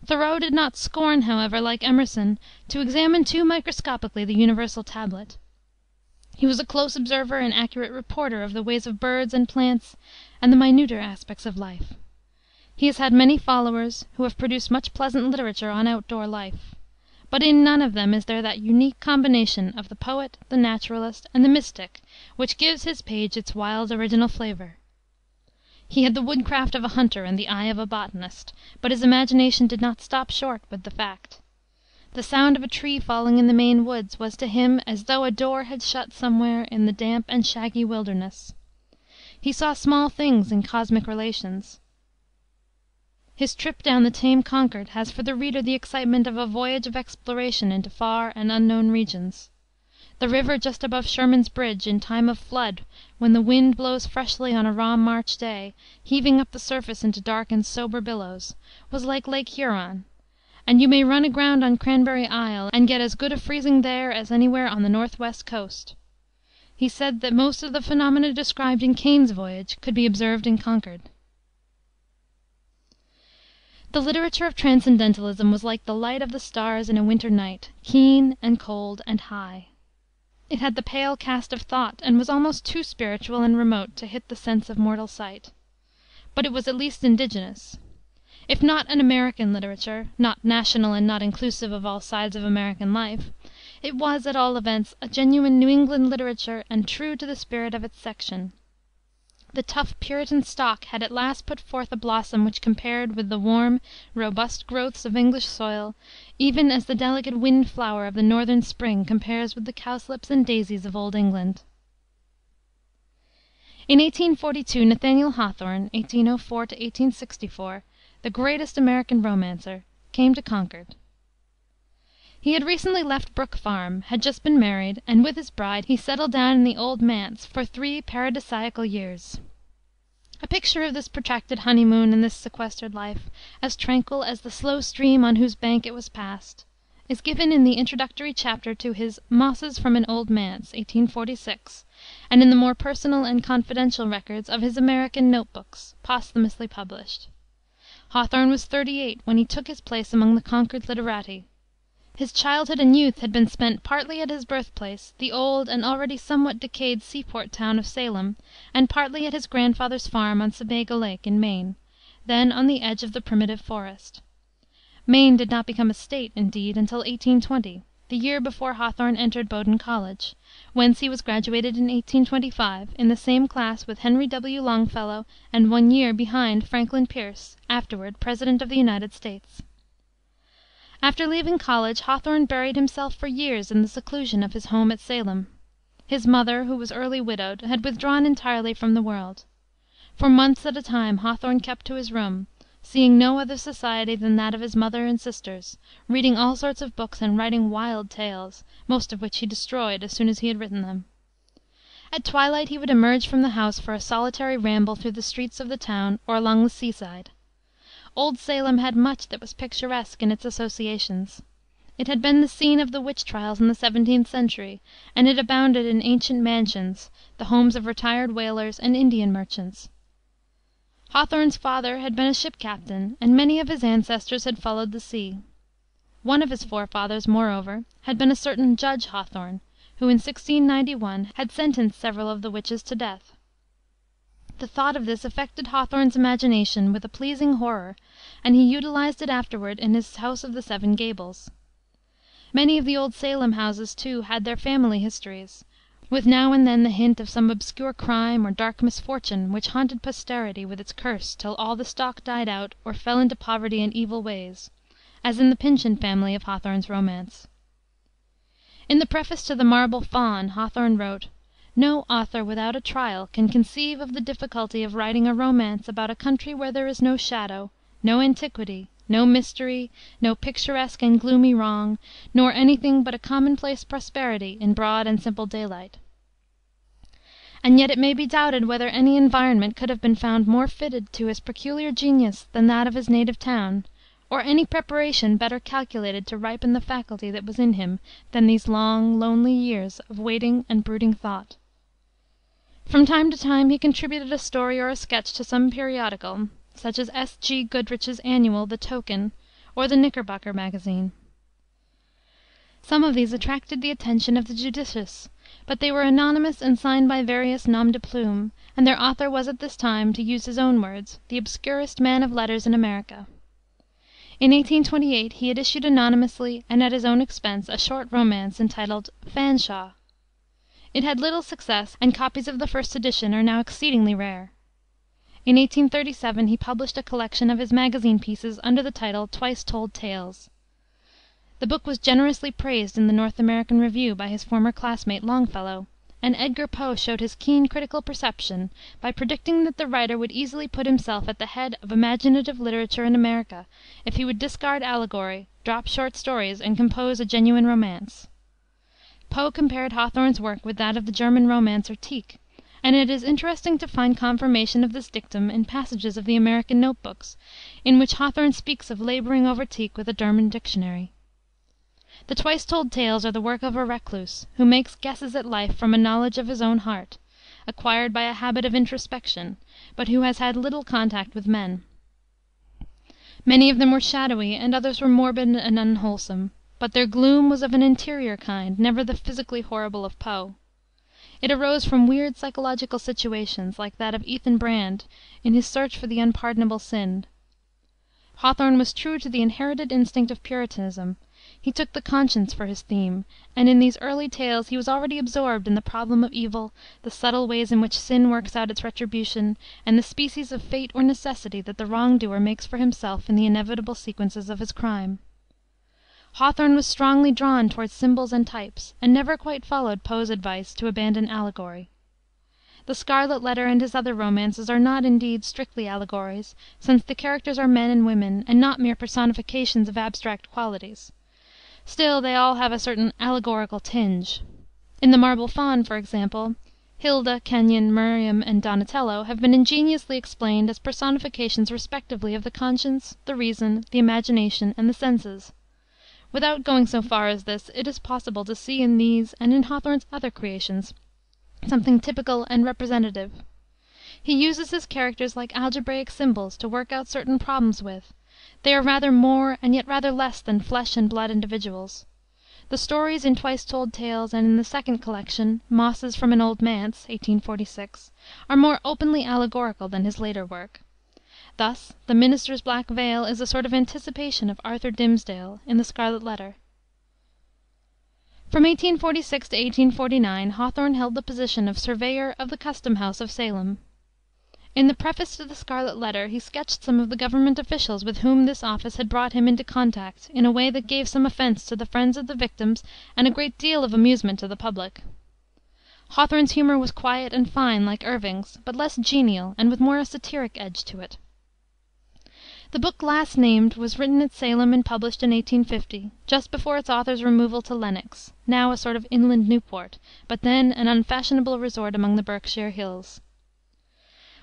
Thoreau did not scorn, however, like Emerson, to examine too microscopically the universal tablet. He was a close observer and accurate reporter of the ways of birds and plants and the minuter aspects of life. He has had many followers who have produced much pleasant literature on outdoor life. But in none of them is there that unique combination of the poet, the naturalist, and the mystic which gives his page its wild original flavor. He had the woodcraft of a hunter and the eye of a botanist, but his imagination did not stop short with the fact. The sound of a tree falling in the Maine woods was to him as though a door had shut somewhere in the damp and shaggy wilderness. He saw small things in cosmic relations. His trip down the tame Concord has for the reader the excitement of a voyage of exploration into far and unknown regions. The river just above Sherman's Bridge, in time of flood, when the wind blows freshly on a raw March day, heaving up the surface into dark and sober billows, was like Lake Huron, and you may run aground on Cranberry Isle and get as good a freezing there as anywhere on the northwest coast. He said that most of the phenomena described in Kane's voyage could be observed in Concord. The literature of Transcendentalism was like the light of the stars in a winter night, keen and cold and high. It had the pale cast of thought, and was almost too spiritual and remote to hit the sense of mortal sight. But it was at least indigenous. If not an American literature, not national and not inclusive of all sides of American life, it was, at all events, a genuine New England literature and true to the spirit of its section. The tough Puritan stock had at last put forth a blossom which compared with the warm, robust growths of English soil, even as the delicate wind flower of the northern spring compares with the cowslips and daisies of old England. In 1842 Nathaniel Hawthorne (1804 1864), the greatest American romancer, came to Concord. He had recently left Brook Farm, had just been married, and with his bride he settled down in the old manse for 3 paradisiacal years. A picture of this protracted honeymoon and this sequestered life, as tranquil as the slow stream on whose bank it was passed, is given in the introductory chapter to his Mosses from an Old Manse, 1846, and in the more personal and confidential records of his American Note Books, posthumously published. Hawthorne was 38 when he took his place among the Concord literati. His childhood and youth had been spent partly at his birthplace, the old and already somewhat decayed seaport town of Salem, and partly at his grandfather's farm on Sebago Lake, in Maine, then on the edge of the primitive forest. Maine did not become a state, indeed, until 1820, the year before Hawthorne entered Bowdoin College, whence he was graduated in 1825, in the same class with Henry W. Longfellow and 1 year behind Franklin Pierce, afterward President of the United States. After leaving college, Hawthorne buried himself for years in the seclusion of his home at Salem. His mother, who was early widowed, had withdrawn entirely from the world. For months at a time Hawthorne kept to his room, seeing no other society than that of his mother and sisters, reading all sorts of books and writing wild tales, most of which he destroyed as soon as he had written them. At twilight he would emerge from the house for a solitary ramble through the streets of the town or along the seaside. Old Salem had much that was picturesque in its associations. It had been the scene of the witch trials in the 17th century, and it abounded in ancient mansions, the homes of retired whalers and Indian merchants. Hawthorne's father had been a ship captain, and many of his ancestors had followed the sea. One of his forefathers, moreover, had been a certain Judge Hawthorne, who in 1691 had sentenced several of the witches to death. The thought of this affected Hawthorne's imagination with a pleasing horror, and he utilized it afterward in his House of the Seven Gables. Many of the old Salem houses, too, had their family histories, with now and then the hint of some obscure crime or dark misfortune which haunted posterity with its curse till all the stock died out or fell into poverty and evil ways, as in the Pyncheon family of Hawthorne's romance. In the preface to the Marble Faun, Hawthorne wrote, "No author without a trial can conceive of the difficulty of writing a romance about a country where there is no shadow, no antiquity, no mystery, no picturesque and gloomy wrong, nor any thing but a commonplace prosperity in broad and simple daylight." And yet it may be doubted whether any environment could have been found more fitted to his peculiar genius than that of his native town, or any preparation better calculated to ripen the faculty that was in him than these long, lonely years of waiting and brooding thought. From time to time he contributed a story or a sketch to some periodical, such as S. G. Goodrich's annual, The Token, or the Knickerbocker Magazine. Some of these attracted the attention of the judicious, but they were anonymous and signed by various noms de plume, and their author was at this time, to use his own words, the obscurest man of letters in America. In 1828 he had issued anonymously and at his own expense a short romance entitled Fanshawe. It had little success, and copies of the first edition are now exceedingly rare. In 1837 he published a collection of his magazine pieces under the title Twice Told Tales. The book was generously praised in the North American Review by his former classmate, Longfellow, and Edgar Poe showed his keen critical perception by predicting that the writer would easily put himself at the head of imaginative literature in America if he would discard allegory, drop short stories, and compose a genuine romance. Poe compared Hawthorne's work with that of the German romancer Tieck, and it is interesting to find confirmation of this dictum in passages of the American Note Books, in which Hawthorne speaks of laboring over Tieck with a German dictionary. The Twice Told Tales are the work of a recluse, who makes guesses at life from a knowledge of his own heart, acquired by a habit of introspection, but who has had little contact with men. Many of them were shadowy, and others were morbid and unwholesome, but their gloom was of an interior kind, never the physically horrible of Poe. It arose from weird psychological situations, like that of Ethan Brand in his search for the unpardonable sin. Hawthorne was true to the inherited instinct of Puritanism. He took the conscience for his theme, and in these early tales he was already absorbed in the problem of evil, the subtle ways in which sin works out its retribution, and the species of fate or necessity that the wrong-doer makes for himself in the inevitable sequences of his crime. Hawthorne was strongly drawn towards symbols and types, and never quite followed Poe's advice to abandon allegory. The Scarlet Letter and his other romances are not, indeed, strictly allegories, since the characters are men and women, and not mere personifications of abstract qualities. Still, they all have a certain allegorical tinge. In the Marble Faun, for example, Hilda, Kenyon, Miriam, and Donatello have been ingeniously explained as personifications respectively of the conscience, the reason, the imagination, and the senses. Without going so far as this, it is possible to see in these, and in Hawthorne's other creations, something typical and representative. He uses his characters like algebraic symbols to work out certain problems with. They are rather more and yet rather less than flesh and blood individuals. The stories in Twice Told Tales and in the second collection, Mosses from an Old Manse, 1846, are more openly allegorical than his later work. Thus, the Minister's Black Veil is a sort of anticipation of Arthur Dimmesdale in the Scarlet Letter. From 1846 to 1849 Hawthorne held the position of Surveyor of the Custom House of Salem. In the preface to the Scarlet Letter he sketched some of the government officials with whom this office had brought him into contact in a way that gave some offense to the friends of the victims and a great deal of amusement to the public. Hawthorne's humor was quiet and fine like Irving's, but less genial and with more a satiric edge to it. The book last named was written at Salem and published in 1850, just before its author's removal to Lenox, now a sort of inland Newport, but then an unfashionable resort among the Berkshire hills.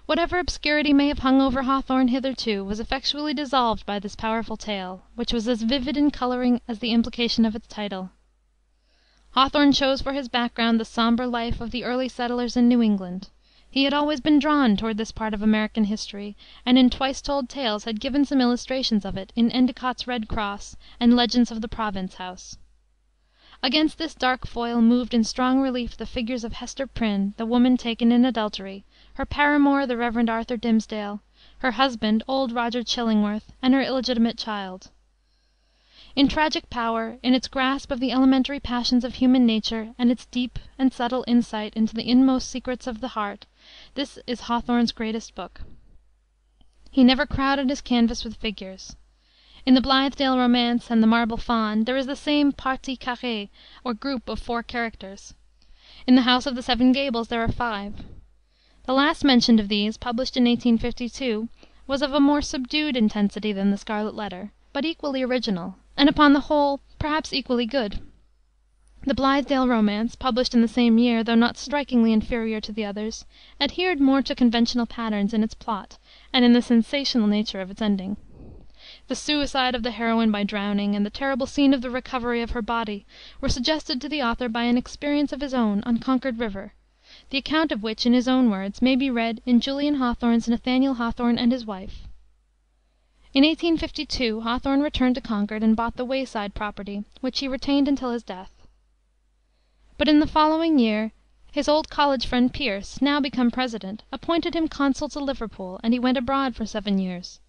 Whatever obscurity may have hung over Hawthorne hitherto was effectually dissolved by this powerful tale, which was as vivid in coloring as the implication of its title. Hawthorne chose for his background the somber life of the early settlers in New England. He had always been drawn toward this part of American history, and in Twice Told Tales had given some illustrations of it in Endicott's Red Cross and Legends of the Province House. Against this dark foil moved in strong relief the figures of Hester Prynne, the woman taken in adultery, her paramour, the Rev. Arthur Dimmesdale, her husband, old Roger Chillingworth, and her illegitimate child. In tragic power, in its grasp of the elementary passions of human nature, and its deep and subtle insight into the inmost secrets of the heart, this is Hawthorne's greatest book. He never crowded his canvas with figures. In the Blithedale romance and the Marble Faun there is the same partie carrée, or group of 4 characters. In the House of the Seven Gables there are 5. The last mentioned of these, published in 1852, was of a more subdued intensity than the Scarlet Letter, but equally original, and upon the whole perhaps equally good. The Blithedale romance, published in the same year, though not strikingly inferior to the others, adhered more to conventional patterns in its plot and in the sensational nature of its ending. The suicide of the heroine by drowning, and the terrible scene of the recovery of her body, were suggested to the author by an experience of his own on Concord River, the account of which, in his own words, may be read in Julian Hawthorne's Nathaniel Hawthorne and His Wife. In 1852 Hawthorne returned to Concord and bought the Wayside property, which he retained until his death. But in the following year his old college friend Pierce, now become president, appointed him consul to Liverpool, and he went abroad for 7 years.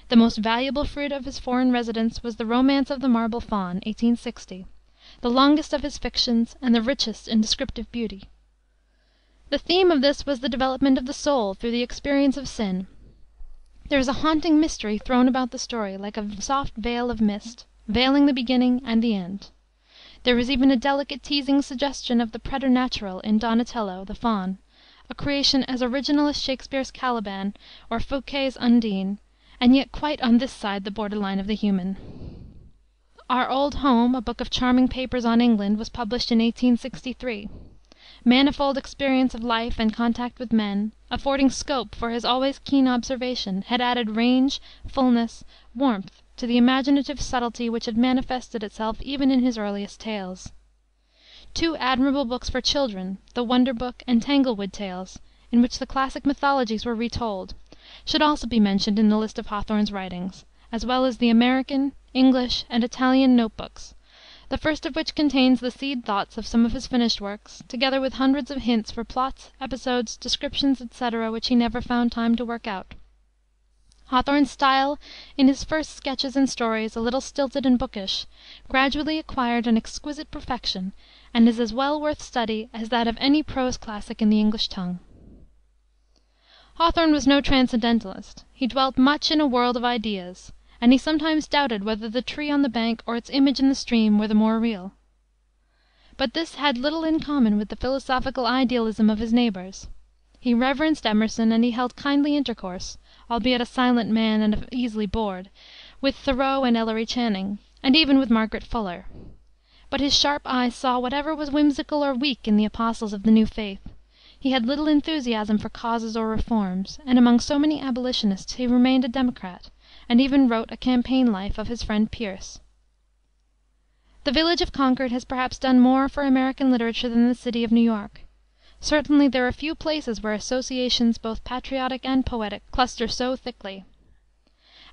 The most valuable fruit of his foreign residence was the Romance of the Marble Faun, 1860, the longest of his fictions and the richest in descriptive beauty. The theme of this was the development of the soul through the experience of sin. There is a haunting mystery thrown about the story, like a soft veil of mist, veiling the beginning and the end. There is even a delicate teasing suggestion of the preternatural in Donatello, the Faun, a creation as original as Shakspere's Caliban or Fouquet's Undine, and yet quite on this side the border line of the human. Our Old Home, a book of charming papers on England, was published in 1863. Manifold experience of life and contact with men, affording scope for his always keen observation, had added range, fullness, warmth to the imaginative subtlety which had manifested itself even in his earliest tales. 2 admirable books for children, the Wonder Book and Tanglewood Tales, in which the classic mythologies were retold, should also be mentioned in the list of Hawthorne's writings, as well as the American, English, and Italian note books, the first of which contains the seed thoughts of some of his finished works, together with hundreds of hints for plots, episodes, descriptions, etc., which he never found time to work out. Hawthorne's style, in his first sketches and stories a little stilted and bookish, gradually acquired an exquisite perfection, and is as well worth study as that of any prose classic in the English tongue. Hawthorne was no transcendentalist. He dwelt much in a world of ideas, and he sometimes doubted whether the tree on the bank or its image in the stream were the more real. But this had little in common with the philosophical idealism of his neighbors. He reverenced Emerson, and he held kindly intercourse, albeit a silent man and easily bored, with Thoreau and Ellery Channing, and even with Margaret Fuller. But his sharp eye saw whatever was whimsical or weak in the apostles of the new faith. He had little enthusiasm for causes or reforms, and among so many abolitionists he remained a Democrat, and even wrote a campaign life of his friend Pierce. The village of Concord has perhaps done more for American literature than the city of New York. Certainly there are few places where associations, both patriotic and poetic, cluster so thickly.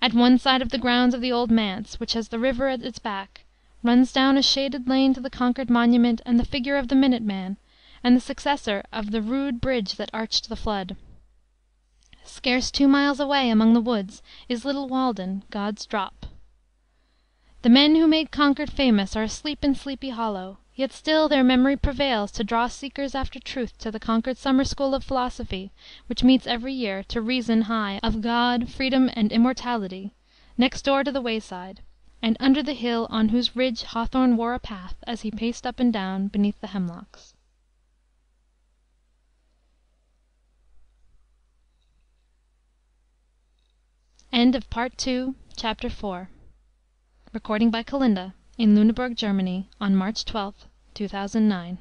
At one side of the grounds of the old manse, which has the river at its back, runs down a shaded lane to the Concord monument and the figure of the Minute Man, and the successor of the rude bridge that arched the flood. Scarce 2 miles away, among the woods, is little Walden, God's Drop. The men who made Concord famous are asleep in Sleepy Hollow, yet still their memory prevails to draw seekers after truth to the Concord Summer School of Philosophy, which meets every year to reason high of God, freedom, and immortality, next door to the Wayside, and under the hill on whose ridge Hawthorne wore a path as he paced up and down beneath the hemlocks. End of Part 2, Chapter 4. Recording by Kalynda in Lüneburg, Germany, on March 12, 2009.